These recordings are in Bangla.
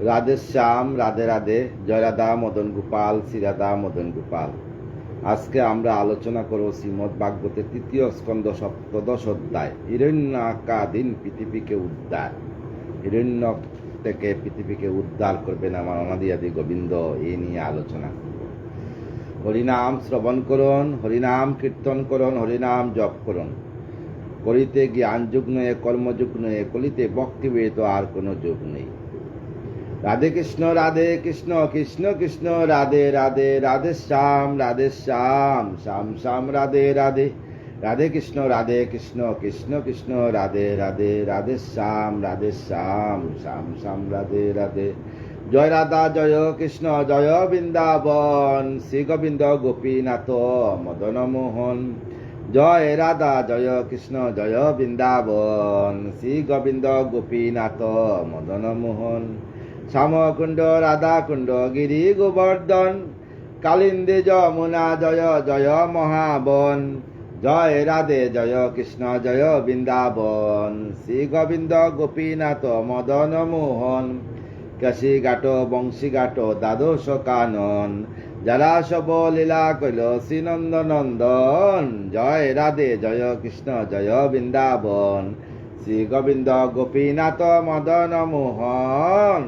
রাধে শ্যাম, রাধে রাধে, জয় রাধা মদন গোপাল, শ্রী রাধা মদন গোপাল। আজকে আমরা আলোচনা করব শ্রীমদ ভাগবতের ৩য় স্কন্ধ ৭ম অধ্যায়, হিরণ্যাকাদিন পৃথিবীকে উদ্ধার। হিরণ্য থেকে পৃথিবীকে উদ্ধার করবেন আমার অনাদি আদি গোবিন্দ, এই নিয়ে আলোচনা করব। হরিনাম শ্রবণ করুন, হরিনাম কীর্তন করুন, হরিনাম জপ করুন। করিতে জ্ঞান যুগ নয়, কর্মযুগ নয়, কলিতে ভক্তি ব্যতীত আর কোনো যুগ নেই। রাধে কৃষ্ণ কৃষ্ণ কৃষ্ণ রাধে রাধে, রাধে শ্যাম শ্যাম শ্যাম রাধে রাধে, রাধে কৃষ্ণ কৃষ্ণ কৃষ্ণ রাধে রাধে, রাধে শ্যাম শ্যাম শ্যাম রাধে রাধে। জয় রাধা জয় কৃষ্ণ জয় বৃন্দাবন, শ্রী গোবিন্দ গোপীনাথ মদন মোহন। জয় রাধা জয় কৃষ্ণ জয় বৃন্দাবন, শ্রী গোবিন্দ গোপীনাথ মদন মোহন। শ্যামকুণ্ড রাধাকুণ্ড গিরি গোবর্ধন, কালিন্দী যমুনা জয় জয় মহাবন। জয় রাধে জয় কৃষ্ণ জয় বৃন্দাবন, শ্রী গোবিন্দ গোপীনাথ মদন মোহন। কাশী ঘাট বংশী ঘাট দ্বাদশ কানন, যারা সব লীলা কইল শ্রীনন্দ নন্দন। জয় রাধে জয় কৃষ্ণ জয় বৃন্দাবন, শ্রী গোবিন্দ গোপীনাথ মদন মোহন।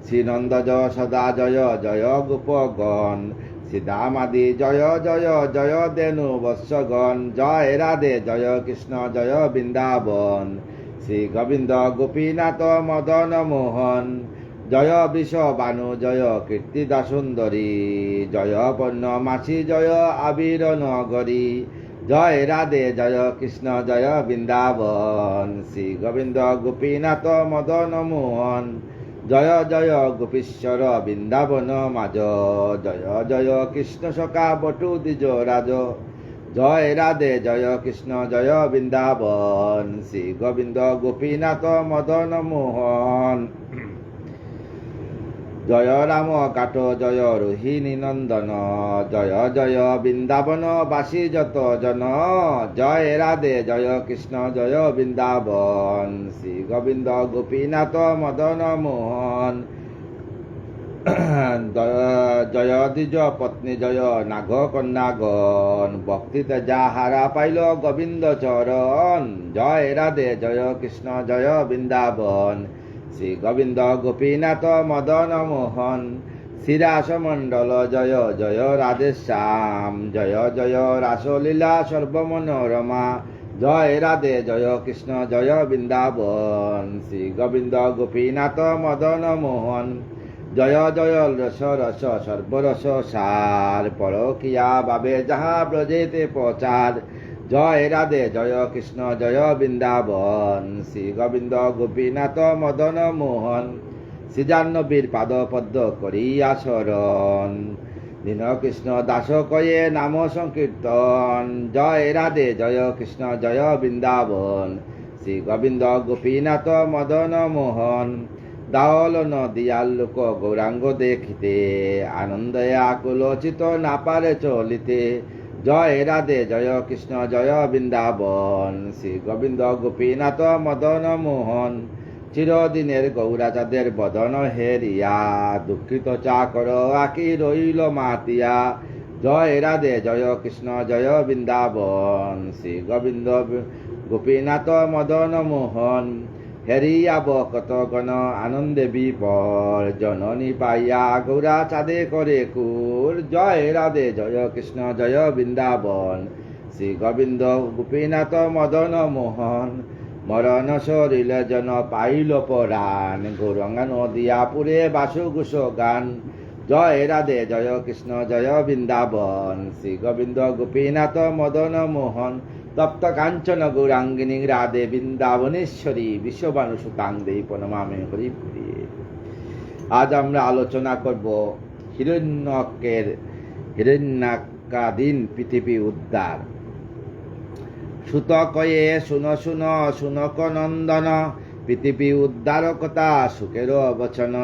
শ্রীনন্দ জয় সদা জয় জয় গোপগণ, শ্রীদামাদি জয় জয় জয় দেনু বৎসগণ। জয় রাধে জয় কৃষ্ণ জয় বৃন্দাবন, শ্রী গোবিন্দ গোপীনাথ মদন মোহন। জয় বৃষবানু জয় কীর্তিদা সুন্দরী, জয় পূর্ণমাসী জয় আবির নগরী। জয় রাধে জয় কৃষ্ণ জয় বৃন্দাবন, শ্রী গোবিন্দ গোপীনাথ মদন মোহন। জয় জয় গোপীশ্বর বৃন্দাবন মাজ, জয় জয় কৃষ্ণ সখা বটু দ্বিজ রাজ। জয় রাধে জয় কৃষ্ণ জয় বৃন্দাবন, শ্রী গোবিন্দ গোপীনাথ মদন মোহন। জয় রাম কাট জয় রোহিণী নন্দন, জয় জয় বৃন্দাবন বাসী যত জন। জয় রাধে জয় কৃষ্ণ জয় বৃন্দাবন, শ্রী গোবিন্দ গোপীনাথ মদন মোহন। জয় দ্বিজ পত্নী জয় নাগ কন্যাগণ, ভক্তিতে যাহারা পাইল গোবিন্দ চরণ। জয় রাধে জয় কৃষ্ণ জয় বৃন্দাবন, শ্রী গোবিন্দ গোপীনাথ মদন মোহন। শ্রীরাস মণ্ডল জয় জয় রাধে শ্যাম, জয় জয় রাসলীলা সর্বমনোরমা। জয় রাধে জয় কৃষ্ণ জয় বৃন্দাবন, শ্রী গোবিন্দ গোপীনাথ মদন মোহন। জয় জয় রস রস সর্বরস সার, পরকিয়া বাবে যাহা ব্রজেতে প্রচার। জয় রাধে জয় কৃষ্ণ জয় বৃন্দাবন, শ্রী গোবিন্দ গোপীনাথ মদন মোহন। শ্রীজাহ্নবীর পাদ পদ্ম করিয়া শরণ, দীন কৃষ্ণ দাস কয়ে নাম সংকীর্তন। জয় রাধে জয় কৃষ্ণ জয় বৃন্দাবন, শ্রী গোবিন্দ গোপীনাথ মদন মোহন। দাওল নদিয়ার লোক গৌরাঙ্গ দেখিতে, আনন্দে আকুল চিত না পারে চলিতে। জয় রাধে জয় কৃষ্ণ জয় বৃন্দাবন, শ্রী গোবিন্দ গোপীনাথ মদন মোহন। চিরদিনের গৌরাচাঁদের বদন হেরিয়া, দুঃখিত চাকর আকি রইল মাতিয়া। জয় রাধে জয় কৃষ্ণ জয় বৃন্দাবন, শ্রী গোবিন্দ গোপীনাথ মদন মোহন। হেরিয়া বকত গণ আনন্দে বিপর, জননী পাইয়া গৌরা চাঁদে করে কুর। জয় রাধে জয় কৃষ্ণ জয় বৃন্দাবন, শ্রী গোবিন্দ গোপীনাথ মদন মোহন। মরণ শরীরে জন পাইল পরাণ, গৌরঙ্গা নদিয়া পুরে বাসুগুস গান। জয় রাধে জয় কৃষ্ণ জয় বৃন্দাবন, শ্রী গোবিন্দ গোপীনাথ মদন মোহন। তপ্ত কাঞ্চন গৌরাঙ্গিনী রাধে বৃন্দাবনেশ্বরী, বিশ্ববানু সুতাং দেই প্রণমামি হরিপ্রিয়ে। আজ আমরা আলোচনা করব হিরণ্যাকাদিন পৃথিবী উদ্ধার। সুত কয়ে শুন শুন শুনক নন্দন, পৃথিবী উদ্ধার কথা সুখের বচন।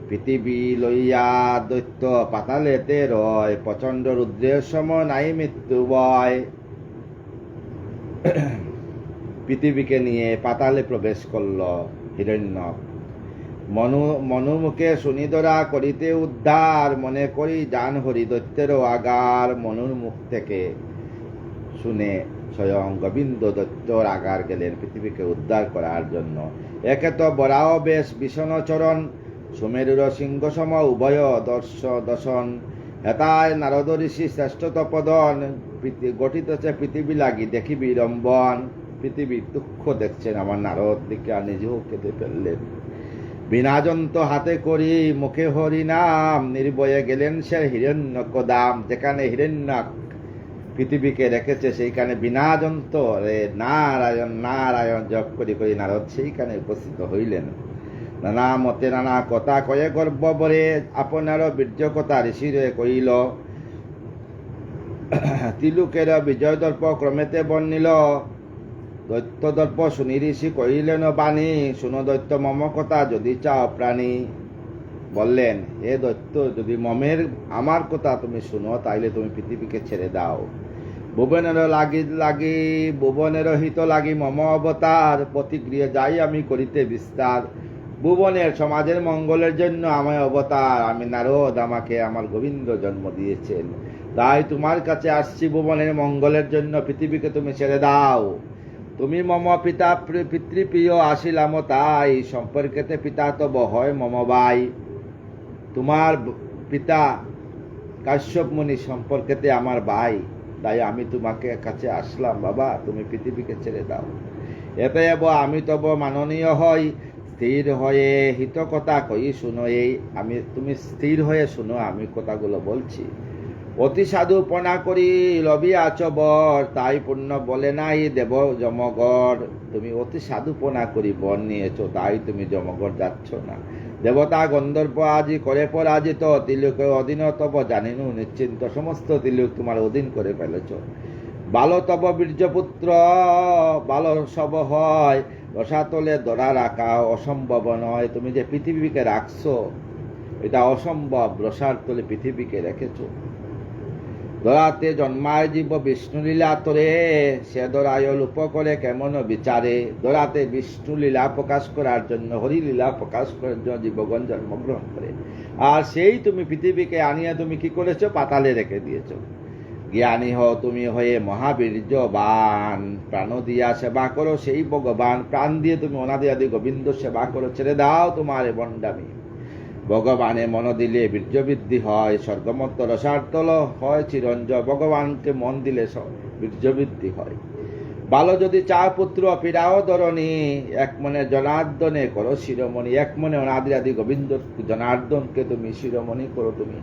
পৃথিবী লইয়া দৈত্য পাতালেতে রয়, প্রচণ্ড রুদ্রের সম নাই মৃত্যু ভয়। পৃথিবীকে নিয়ে পাতালে প্রবেশ করল হিরণ্যক। মনুমুখে শুনিদরা করিতে উদ্ধার, মনে করি জান হরি দৈত্যেরও আগার। মনুর মুখ থেকে শুনে স্বয়ং গোবিন্দ দৈত্যর আগার গেলেন পৃথিবীকে উদ্ধার করার জন্য। একে তো বরাও বেশ ভীষণ চরণ, সুমেরুর সিংহ সম উভয় দর্শন। হেতায় নারদ ঋষি শ্রেষ্ঠ তপদন, গঠিতেছে পৃথিবী লাগি দেখি বিড়ম্বন। পৃথিবীর দুঃখ দেখছেন আমার নারদ, দিকে নিজেও কেঁদে ফেললেন। বিনাজন্ত হাতে করি মুখে হরি নাম, নির্ভয়ে গেলেন সে হিরণ্যক দাম। যেখানে হিরণ্যক পৃথিবীকে রেখেছে সেইখানে বিনাজন্ত রে নারায়ণ নারায়ণ জপ করি করি নারদ সেইখানে উপস্থিত হইলেন। নানা মতে নানা কথা কয়ে গর্ব বরে, আপনারও বীর্য কথা ঋষিরে কইল। তিলুকের বিজয় দর্প ক্রমেতে বর্ণিল, দৈত্য দর্প শুনি ঋষি কহিলেন বাণী। শুনো দৈত্য মম কথা যদি চাও প্রাণী। বললেন, হে দৈত্য, যদি আমার কথা তুমি শুনো তাইলে তুমি পৃথিবীকে ছেড়ে দাও। ভুবনের ভুবনের হিত লাগি মম অবতার, প্রতিগৃহে যাই আমি করিতে বিস্তার। ভুবনের সমাজের মঙ্গলের জন্য আমায় অবতার, আমি নারদ, আমাকে আমার গোবিন্দ জন্ম দিয়েছেন। তাই তোমার কাছে আসছি ভুবনের মঙ্গলের জন্য, পৃথিবীকে তুমি ছেড়ে দাও। তুমি মম পিতা পিতৃপ্রিয় আসিলাম তাই, সম্পর্কেতে পিতা তব হয় মম ভাই। তোমার পিতা কাশ্যপ মুনি সম্পর্কেতে আমার ভাই, তাই আমি তোমাকে কাছে আসলাম। বাবা, তুমি পৃথিবীকে ছেড়ে দাও। এতে আমি তব মাননীয় হই, স্থির হয়ে হিত কথা কই শুনো। তুমি স্থির হয়ে শুনো, আমি কথাগুলো বলছি। অতি সাধু পনা করি লবিয়াছ বর, তাই পুণ্য বলে নাই দেব যমগড়। তুমি অতি সাধু পনা করি বর নিয়েছো, তাই তুমি যমগড় যাচ্ছ না। দেবতা গন্ধর্ব আজি করে পরাজিত, তিলুকে অধীন তব জানিনু নিশ্চিন্ত। সমস্ত তিলুক তোমার অধীন করে ফেলেছ। বাল তব বীর্যপুত্র বাল সব হয়, রসাতলে দরা রাখা অসম্ভব নয়। তুমি যে পৃথিবীকে রাখছো এটা অসম্ভব, রসার তলে পৃথিবীকে রেখেছো। দরাতে জন্মায় জীব বিষ্ণু লীলা তোরে, সে দরায় লোপ করে কেমন বিচারে। দরাতে বিষ্ণু লীলা প্রকাশ করার জন্য, হরি লীলা প্রকাশ করার জন্য জীবগণ জন্মগ্রহণ করে। আর সেই তুমি পৃথিবীকে আনিয়ে তুমি কি করেছো? পাতালে রেখে দিয়েছো। জ্ঞানী হও তুমি হয়ে মহাবীর্যবান, প্রাণ দিয়া সেবা করো সেই ভগবান। প্রাণ দিয়ে তুমি অনাদি আদি গোবিন্দ সেবা করো, ছেড়ে দাও তোমার বন্ডামি। ভগবানে মন দিলে বীর্য বৃদ্ধি হয়, স্বর্গমত্ত রসার্তল হয় চিরঞ্জয়। ভগবানকে মন দিলে বীর্য বৃদ্ধি হয়। ভালো যদি চাও পুত্র পীড়াও ধরণী, এক মনে জনার্দনে করো শিরোমণি। এক মনে অনাদি আদি গোবিন্দ জনার্দনকে তুমি শিরোমণি করো। তুমি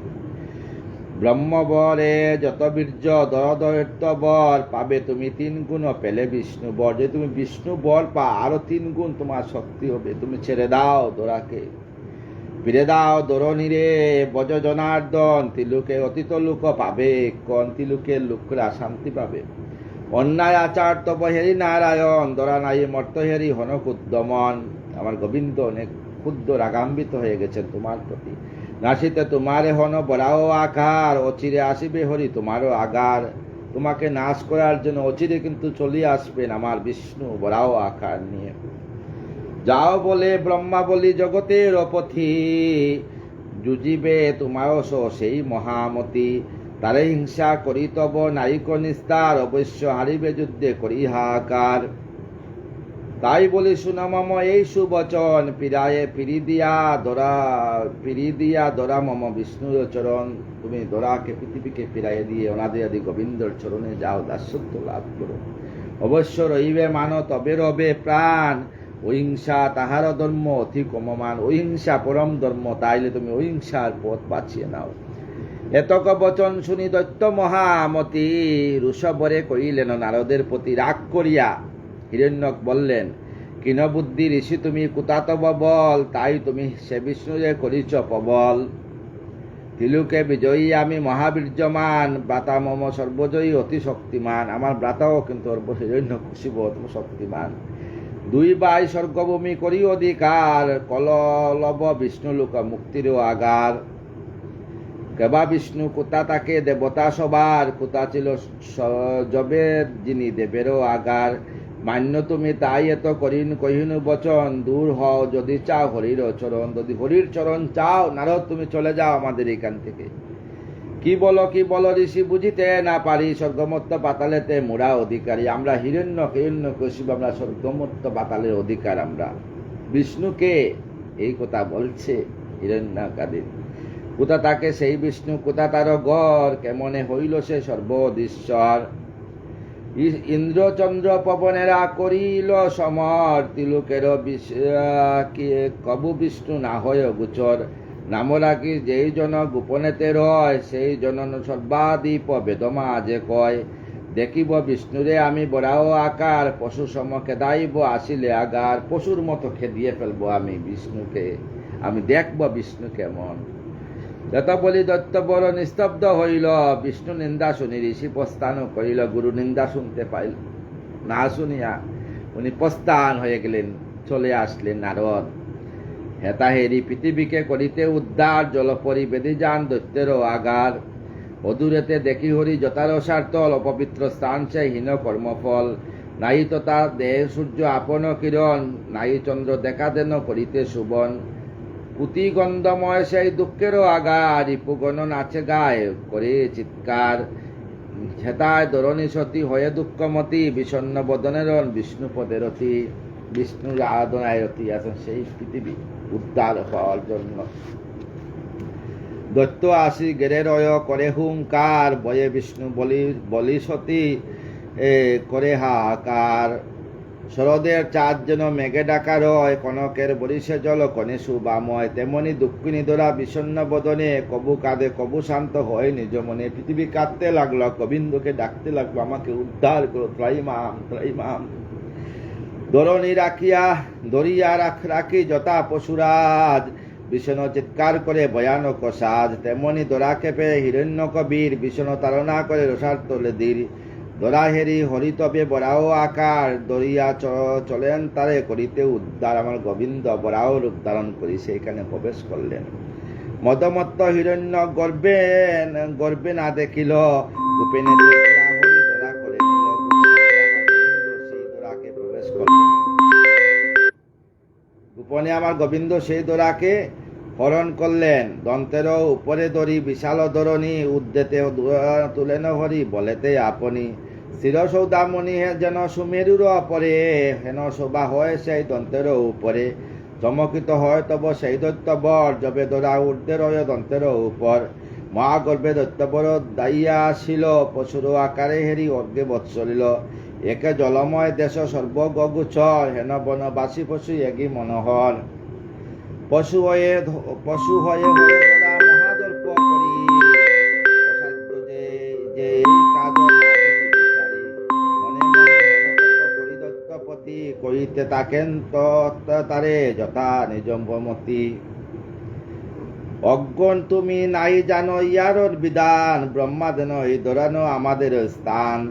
ব্রহ্মবরে যত বীর্য দরদৈত্য বর, পাবে তুমি 3 গুণ পেলে বিষ্ণু বর। যদি তুমি বিষ্ণু বর পা, আরো 3 গুণ তোমার শক্তি হবে। তুমি ছেড়ে দাও দোরাকে, ফিরে দাও দরণীরে বজ জনার্দন। তিলুকে অতীত লোক পাবে কোন, তিলুকের লোকরা শান্তি পাবে। অন্যায় আচার তব হেরি নারায়ণ, দরা নাই মর্ত হেরি হন ক্ষুদ্রমন। আমার গোবিন্দ অনেক ক্ষুদ্র রাগাম্বিত হয়ে গেছেন তোমার প্রতি। নাসিতে তোমারে হন বরাও আকার, অচিরে আসিবে হরি তোমারও আগার। তোমাকে নাশ করার জন্য অচিরে কিন্তু চলিয়ে আসবেন আমার বিষ্ণু বরাও আকার নিয়ে। যাও বলে ব্রহ্মা বলি জগতের অপথি, যুজিবে তোমারও সেই মহামতি। তারে হিংসা করি তব নায়িক নিস্তার, অবশ্য হারিবে যুদ্ধে করি হাহাকার। তাই বলি সুনামম এই সুবচন, ফিরি দিয়া দরা মম বিষ্ণুর চরণ। তুমি দরাকে পৃথিবীকে ফিরাইয়ে দিয়ে অনাদি আদি গোবিন্দর চরণে যাও, দাসত্ব লাভ করো। অবশ্য রইবে মান তবে রবে প্রাণ, অহিংসা তাহার ধর্ম অতি কমমান। অহিংসা পরম ধর্ম, তাইলে তুমি অহিংসার পথ বাছিয়ে নাও। এতক বচন শুনি দৈত্য মহামতি, রুষবরে কইলেন নারদের প্রতি। রাগ করিয়া হিরণ্যক বললেন, কিন বুদ্ধি ঋষি তুমি কুতাতব বল, তাই তুমি সে বিষ্ণুরে করিছ প্রবল। তিলুকে বিজয়ী আমি মহাবীর্যমান, ব্রাতা মম সর্বজয়ী অতি শক্তিমান। আমার ব্রাতাও কিন্তু হিরণ্য খুশিব শক্তিমান। 2 বাই স্বর্গভূমি করি অধিকার, কললব বিষ্ণু লোক মুক্তিরও আগার। কেবা বিষ্ণু কোথা তাকে দেবতা সবার, কোথা ছিল যবে যিনি দেবেরও আগার। মান্য তুমি তাই এত কহিনু বচন, দূর হও যদি চাও হরির চরণ। যদি হরির চরণ চাও নারদ তুমি চলে যাও আমাদের এখান থেকে। কি বলো ঋষি বুঝিতে না পারি, স্বর্গমত্ত পাতালেতে মোরা অধিকারী। আমরা হিরণ্যকশিপু, আমরা স্বর্গমত্ত পাতালের অধিকার। আমরা বিষ্ণুকে এই কথা বলছে হিরণ্যকাদের। কোথা তাকে সেই বিষ্ণু, কোথা তার গড়, কেমনে হইল সে সর্বদীশ্বর। ইন্দ্রচন্দ্র পবনেরা করিল সমর, তিলুকের কবু বিষ্ণু না হয় গোচর। নাম রাখি যেই জন গোপনেতে রয়, সেই জন সর্বাদীপ বেদমা যে কয়। দেখিব বিষ্ণুরে আমি বড়াও আকার, পশু সম খেদাইব আসিলে আগার। পশুর মতো খেদিয়ে ফেলবো আমি বিষ্ণুকে, আমি দেখব বিষ্ণু কেমন। যত বলি দত্ত বড় নিস্তব্ধ হইল, বিষ্ণু নিন্দা শুনি ঋষি প্রস্থান করিল। গুরু নিন্দা শুনতে পাইল না, শুনিয়া উনি প্রস্থান হয়ে গেলেন, চলে আসলেন নারদ। হেতা হেরি পৃথিবীকে করিতে উদ্ধার, জলপরি বেদি যান দৈত্যেরও আগার। অদূরেতে দেখি হরি যথারসার তল, অপবিত্র স্থান সে হীন কর্মফল। নাই তো তার দেহ সূর্য আপন কিরণ, নাই চন্দ্র দেখা দেন করিতে সুবন। পুঁতি গন্ধময় সেই দুঃখেরও আগার, রিপুগণ নাচে গায় করে চিৎকার। হেতায় দরণী সতী হয়ে দুঃখমতী, বিষণ্ণ বদনের বিষ্ণু পদেরতি। বিষ্ণুর আরাধনায় রতি আছেন সেই পৃথিবী উদ্ধার হওয়ার জন্য। দৈত্য আসি গেরেরয় করে হুঙ্কার, বয়ে বিষ্ণু বলি সতী করে হাহাকার। শরদের চাঁদ যেন মেঘে ডাকা রয়, কনকের বরিশে জল কনে সুবাময়। তেমনি দুঃখিনী দোরা বিষণ্ণ বদনে, কবু কাঁদে কবু শান্ত হয় নিজ মনে। পৃথিবী কাঁদতে লাগলো, গোবিন্দকে ডাকতে লাগলো, আমাকে উদ্ধার করো, ত্রাইমাম ত্রাইমাম। দরণী দরিয়া রাখি যথা পশুরাজ, বিষণ চিৎকার করে ভয়ানক সাজ। তেমনি দোরা কেঁপে হিরণ্য কবির, বিষণ তাড়না করে রসার তলে দীর। দোরা হেরি হরিতবে বরাও আকার, দরিয়া চলেন তারে করিতে উদ্ধার। আমার গোবিন্দ বরাও রূপ ধারণ করি সেইখানে প্রবেশ করলেন। মদমত্ত হিরণ্য গর্বে না দেখিল, গোপেনে দেখিয়া হরি দোরা করে নিল। সেই দোরাকে প্রবেশ করলেন, গোপনে আমার গোবিন্দ সেই দোরাকে হরণ করলেন। দন্তের উপরে দড়ি বিশাল ধরণী, উদ্যেতে তুলেন হরি বলেতে আপনি। শিরসৌদামণি যেন সুমেরুর অপরে, হেন শোভা হয় সেই দন্তের উপরে। চমকিত হয় তব সেই দৈত্যবর, যবে দোরা ঊর্ধ্বে রয় দন্তের উপর। মহাগর্ভে দৈত্যবর দাইয়া আসিল, পশুর আকারে হেরি অর্ঘে বৎসলিল। একে জলময় দেশ সর্বগুচ্ছর, হেন বনবাসী পশু এগি মনোহর। পশু হয়ে দোরা মহাদর্প করি, অসাধ্য যে কাজ বিচারি। মনে মনে করি দত্তপতি, করিতে থাকেন তারে যথা নিজম্বমতি। অজ্ঞন তুমি নাই জানো ইয়ার বিধান, ব্রহ্মা দেন এই দোরানো আমাদের স্থান।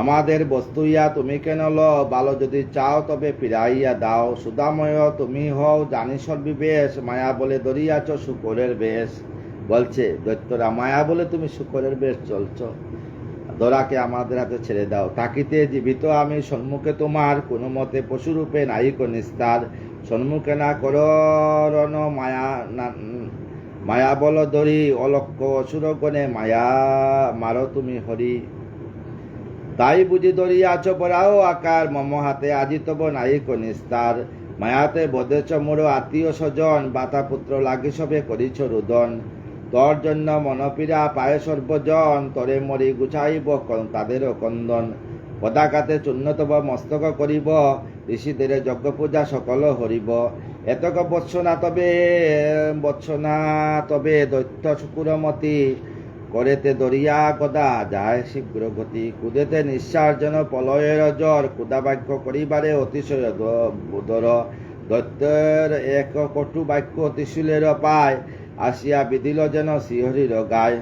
আমাদের বস্তু ইয়া তুমি কেন ল, ভালো যদি চাও তবে ফিরাইয়া দাও। সুদাময় তুমি হও জানি সর্বিবেশ, মায়া বলে দরিয়াছ শুকরের বেশ। বলছে দৈত্যরা, মায়া বলে তুমি শুকরের বেশ চলছ, দোরাকে আমাদের হাতে ছেড়ে দাও। তাকিতে জীবিত আমি সম্মুখে তোমার, কোনো মতে পশুরূপে নাইক নিস্তার। সম্মুখে না করণ মায়া বল দরি, অলক্ষ অসুরগণে মায়া মারো তুমি হরি। তাই বুঝি দরিয়াছ বরাও আকার, মম হাতে আজি তব নাইক নিস্তার। মায়াতে বধেছ মোর আত্মীয় স্বজন, বাতা পুত্র লাগি সবে করিছ রুদন। তোর জন্য মনপীড়া পায় সর্বজন, তরে মরি গুছাইব তাদেরও কন্দন। পদাকাতে চূর্ণ তব মস্তক করিব, ঋষিদের যজ্ঞ পূজা সকল হরিব। এতক বৎসনা তবে দৈত্য শুকুরমতি, করেতে দরিয়া গদা যায় শীঘ্র গতি। কুদেতে নিঃশ্বাস যেন প্রলয়ের জ্বর, কুদা বাক্য করিবারে অতিশয় দর। দৈত্যের এক কটু বাক্য ত্রিশূলের পায়, আসিয়া বিধিল যেন শ্রীহরির গায়।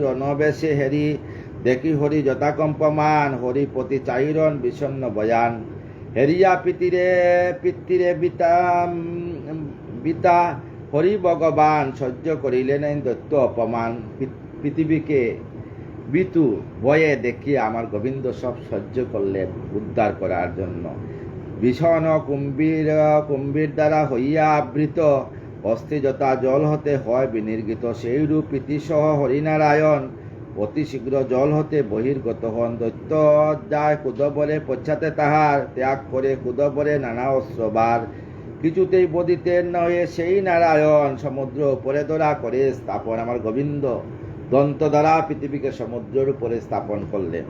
রণবেশে হেরি দেখি হরি যথাকম্পমান, হরিপতি চাইরন বিষণ্ণ বয়ান। হেরিয়া পিতৃরে বিতা হরি ভগবান, সহ্য করিলেন দৈত্য অপমান। পৃথিবীকে বিতু ভয়ে দেখিয়ে আমার গোবিন্দ সব সহ্য করলেন উদ্ধার করার জন্য। ভীষণ কুম্ভীর দ্বারা হইয়া আবৃত অস্থি যথা জল হতে হয় বিনির্গিত, সেইরূপ প্রীতিসহ হরিনারায়ণ অতি শীঘ্র জল হতে বহির্গত হন। দৈত্য যায় কুদবরে পশ্চাতে তাহার ত্যাগ করে কুদবরে নানা অস্ত্রবার, কিছুতেই বদিতে নহে সেই নারায়ণ সমুদ্র উপরে ধরা করে স্থাপন। আমার গোবিন্দ দন্ত দ্বারা পৃথিবীকে সমুদ্রের উপরে স্থাপন করলেন।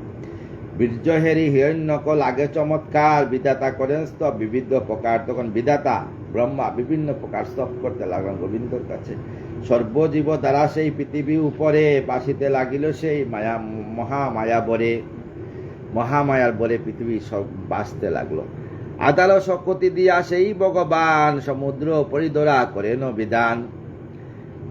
বীর্যহেরি হিরণ্যক লাগে চমৎকার, বিধাতা করেন স্তব বিবিধ প্রকার। তখন বিধাতা ব্রহ্মা বিভিন্ন প্রকার স্তব করতে লাগলেন গোবিন্দর কাছে। সর্বজীব দ্বারা সেই পৃথিবী উপরে বাসিতে লাগিল সেই মহামায়ার বরে পৃথিবী সব বাসতে লাগলো। আদাল শক্তি দিয়া সেই ভগবান সমুদ্র পরিধরা করেন বিধান।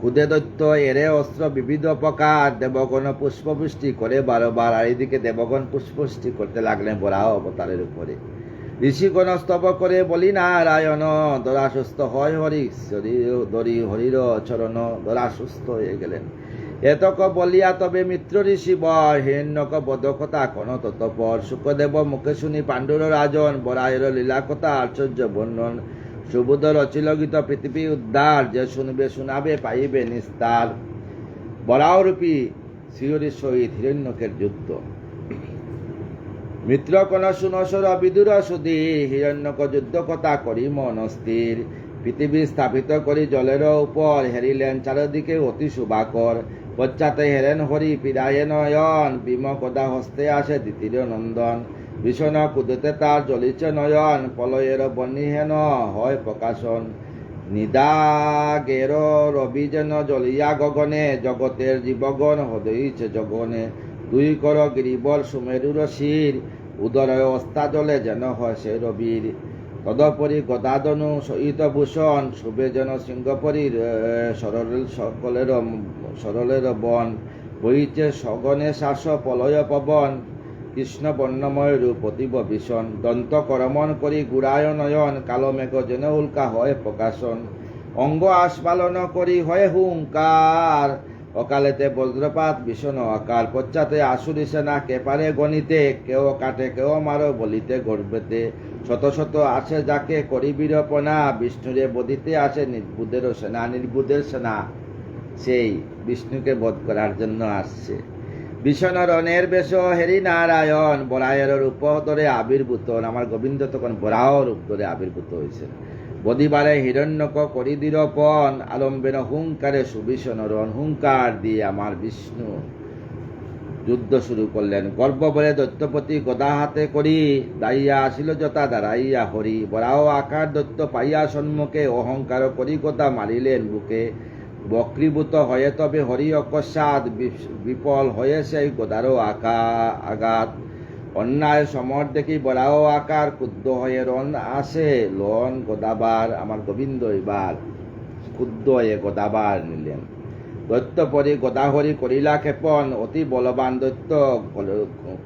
ক্ষুদে দৈত্য এরে অস্ত্র বিবিধ প্রকার, দেবগণ পুষ্পবৃষ্টি করে বারবার। আর এদিকে দেবগণ পুষ্পবৃষ্টি করতে লাগলেন বরাহ অবতারের উপরে। ঋষিগণ স্তব করে বলি নারায়ণ, দরা সুস্থ হয় হরির চরণ, দরা সুস্থ হয়ে গেলেন। এতক বলিয়া তবে মিত্র ঋষি বর, হিরণ্যক বদকথা কোন ততপর। শুকদেব মুখে শুনি পাণ্ডুর রাজন, বরাহের লীলা কথা আশ্চর্য বর্ণন। সুবুধ রচিল গীত পৃথিবী উদ্ধার, যে শুনবে শোনাবে পাইবে নিস্তার। বরাহরূপী শ্রীহরির সহিত হিরণ্যকের যুদ্ধ। মিত্র কোন শুনসর বিদুর সুধী, হিরণ্যক যুদ্ধ কথা করি মন স্থির। পৃথিবী স্থাপিত করি জলের উপর, হেরিলেন চারিদিকে অতি শুভাকর। পশ্চাতে হেরেন হরি পীড়ায়ে নয়ন, ভীম কদা হস্তে আসে দ্বিতীয় নন্দন। ভীষণ কুদতে তার জ্বলিছে নয়ন, প্রলয়ের বহ্নিহেন হয় প্রকাশন। নিদাগের রবি যেন জ্বলিয়া গগনে, জগতের জীবগণ হদইছে জগনে। দুই কর গিরিবল সুমেরুর শির, উদরয় অস্তা জলে যেন হয় সে রবির। তদপরি গদাদনু সহিত ভূষণ, শুভে যেন সিংহপরীর সরলের বন। বহিছে সগনে শ্বাস প্রলয় পবন, কৃষ্ণ বর্ণময় রূপ অতীব ভীষণ। দন্ত করমন করি গুড়ায় নয়ন, কালো মেঘ যেন উল্কা হয় প্রকাশন। অঙ্গ আস্ফালন করি হয় হুঙ্কার, অকালেতে বজ্রপাত ভীষণ আকার। পশ্চাতে আসুরি সেনা কে পারে গণিতে, কেউ কাটে কেউ মারো বলিতে গর্বেতে। শত শত আছে যাকে করি বীরপনা, বিষ্ণুরে বদিতে আসে নির্বুধের সেনা সেই বিষ্ণুকে বধ করার জন্য আসছে। ভীষণ রণের বেশ হেরি নারায়ণ, বরাহের রূপ ধরে আবির্ভূত। আমার গোবিন্দ তখন বরাহ রূপ ধরে আবির্ভূত হয়েছে। বদিবারে হিরণ্যক করি দীরপন, আলম্বেন হুঙ্কারে সুভীষণ রণ। হুঙ্কার দিয়ে আমার বিষ্ণু যুদ্ধ শুরু করলেন। গর্ব বলে দৈত্যপতি গদা হাতে করি, দাইয়া আসিল যথা দাঁড়াইয়া হরি। বরাহ আকার দৈত্য পাইয়া সম্মুখে, অহংকার করি গদা মারিলেন বুকে। বক্রীভূত হয়ে তবে হরি অকস্মাৎ, বিফল হয়ে সেই গদারও আঘাত। অন্যায় সমর দেখি বরাহ আকার, ক্ষুদ্ধ হয়ে রণ আসে লন গদাবার। আমার গোবিন্দ এবার ক্ষুদ্ধ হয়ে গদাবার নিলেন। দৈত্য পরি গদাহরি করিলা ক্ষেপণ, অতি বলবান দৈত্য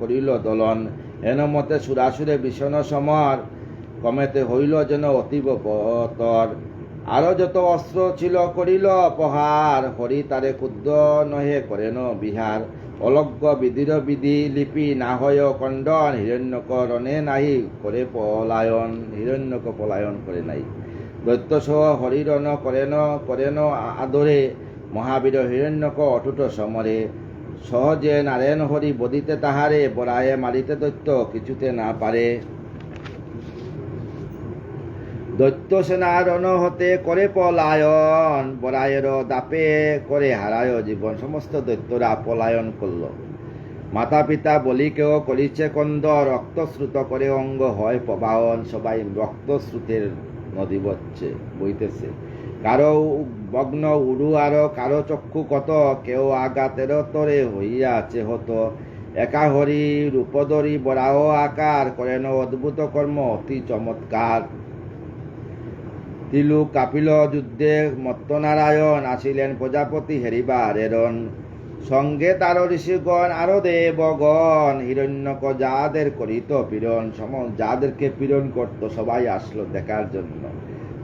করিল দলন। এনমতে সুরাসুরে ভীষণ সমর, কমেতে হইল যেন অতীব পতর। আরো যত অস্ত্র ছিল করিল অপহার, হরি তারে ক্ষুদ্র নহে করেন বিহার। অলজ্ঞ বিধির বিধি লিপি না হয় খণ্ডন, হিরণ্যক রণে নাই করে পলায়ন। হিরণ্যক পলায়ন করে নাই। দৈত্য সহ হরিরণ করেন আদরে, মহাবীর হিরণ্যক অটুট সমরে। সহজে নারায়ণ হরি বদিতে তাহারে, বরায়ে মারিতে দৈত্য কিছুতে না পারে। দৈত্য সেনা রণ হতে করে পলায়ন, বরায়ের দাপে করে হারায় জীবন। সমস্ত দৈত্যরা পলায়ন করল। মাতা পিতা বলিকেও করিছে কন্দ, রক্তশ্রুত করে অঙ্গ হয় প্রবাহন। সবাই রক্তশ্রুতের নদী বইতেছে। কারো ভগ্ন উড়ু আরো, কারো চক্ষু কত, কেউ আঘাতের তরে হইয়াছে হত। একা হরি রূপধরি বরাহ আকার, করেন অদ্ভুত কর্ম অতি চমৎকার। তিলু কাপিল যুদ্ধে মত্তনারায়ণ, আসিলেন প্রজাপতি হেরিবার এরণ। সঙ্গে তার ঋষিগণ আরো দেবগণ, হিরণ্যক যাদের করিত পীড়ন। যাদেরকে পীড়ন করত সবাই আসলো দেখার জন্য।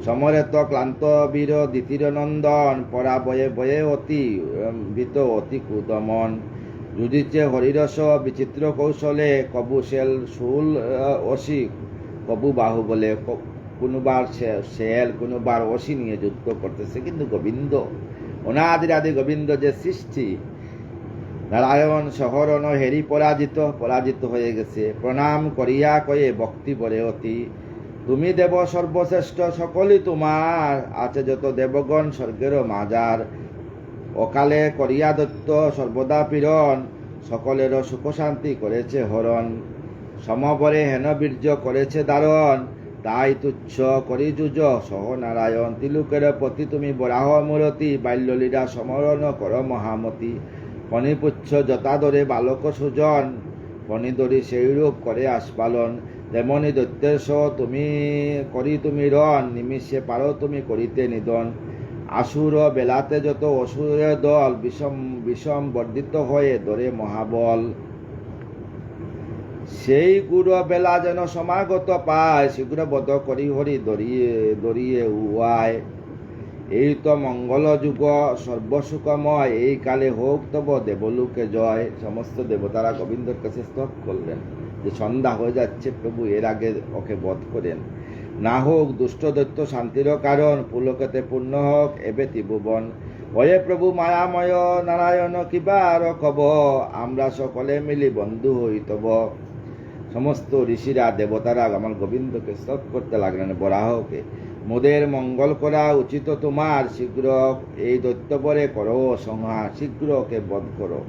সমরে তো ক্লান্ত বীর দ্বিতীয় নন্দন, পরা বয়ে বয়ে অতি ভীত অতি কুদমন। যুদিতে হরিরস বিচিত্র কৌশলে কবু শুল অসি কবু বাহু বলে কোনোবার শেল কোনোবার অসি নিয়ে যুদ্ধ করতেছে, কিন্তু গোবিন্দ অনাদিরাদি গোবিন্দ যে সৃষ্টি, নারায়ণ শহরণ হেরি পরাজিত হয়ে গেছে। প্রণাম করিয়া কয়ে ভক্তি বলে অতি, তুমি দেব সর্বশ্রেষ্ঠ সকলই তোমার, আছে যত দেবগণ স্বর্গের মাজার। অকালে করিয়া দত্ত সর্বদা পীড়ন, সকলেরও সুখ শান্তি করেছে হরণ। সমবরে হেন বীর্য করেছে দারণ, তাই তুচ্ছ করি যুজ সহ নারায়ণ। তিলুকের প্রতি তুমি বরাহ মূরতি, বাল্যলীলা সমরণ কর মহামতি। ফণিপুচ্ছ যথাদরে বালক সুজন, ফণিদরি সেইরূপ করে আস্পালন। তেমনি দৈত্যের তুমি রণ, নিমিষে পারো তুমি করিতে নিধন। আসুর বেলাতে যত অসুরের দল, বিষম বর্ধিত হয়ে ধরে মহাবল। সেই গুড় বেলা যেন সমাগত পায়, শীঘ্র বধ করি হরি দরিয়ে উয়ায়। এই তো মঙ্গল যুগ সর্বসুখময়, এই কালে হোক তব দেবলোকে জয়। সমস্ত দেবতারা গোবিন্দর কাছে স্তব করলেন যে সন্ধ্যা হয়ে যাচ্ছে, প্রভু এর আগে ওকে বধ করেন, না হোক দুষ্ট দৈত্য শান্তির কারণ। পুলকেতে পূর্ণ হোক এবে ত্রিভুবন, হয়ে প্রভু মায়াময় নারায়ণ কিবার কব, আমরা সকলে মিলি বন্ধু হইতব। সমস্ত ঋষিরা দেবতারা আমার গোবিন্দকে স্তব করতে লাগলেন, বরাহকে। মোদের মঙ্গল করা উচিত তোমার, শীঘ্র এই দৈত্যবরে করো সংহার, শীঘ্র ওকে বধ করো।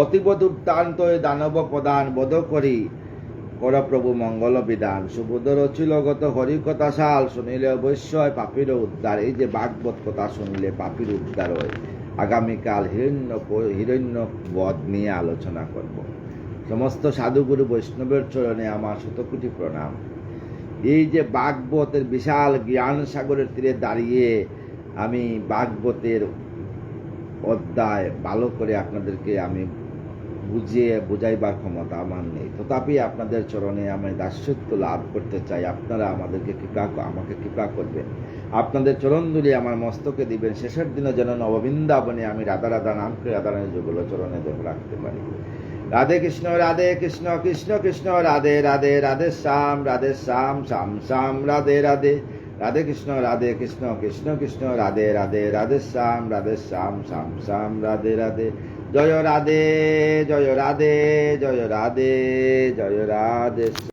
অতীব দুর্দান্ত দানব প্রদান বধ করি, কর প্রভু মঙ্গল বিধান। সুবোধর ছিলগত হরিকথা শাল, শুনিলে অবশ্যই পাপীর উদ্ধার। এই যে ভাগবত কথা শুনলে পাপীর উদ্ধার হয়। আগামীকাল হিরণ্য বধ নিয়ে আলোচনা করব। সমস্ত সাধুগুরু বৈষ্ণবের চরণে আমার শতকোটি প্রণাম। এই যে ভাগবতের বিশাল জ্ঞান সাগরের তীরে দাঁড়িয়ে আমি ভাগবতের অধ্যায় ভালো করে আপনাদেরকে আমি বুঝাইবার ক্ষমতা আমার নেই, তথাপি আপনাদের চরণে আমি দাসত্ব লাভ করতে চাই। আপনারা আমাকে কৃপা করবেন, আপনাদের চরণ ধুলি আমার মস্তকে দিবেন। শেষের দিনে যেন নববৃন্দাবনে আমি রাধা নামকে রাধারানী যুগল চরণে দেহ রাখতে পারি। রাধে কৃষ্ণ কৃষ্ণ কৃষ্ণ রাধে রাধে, রাধে শ্যাম শ্যাম শ্যাম রাধে রাধে। রাধে কৃষ্ণ কৃষ্ণ কৃষ্ণ রাধে রাধে, রাধে শ্যাম শ্যাম শ্যাম রাধে রাধে। জয় রাধে জয় রাধে জয় রাধে জয় রাধে।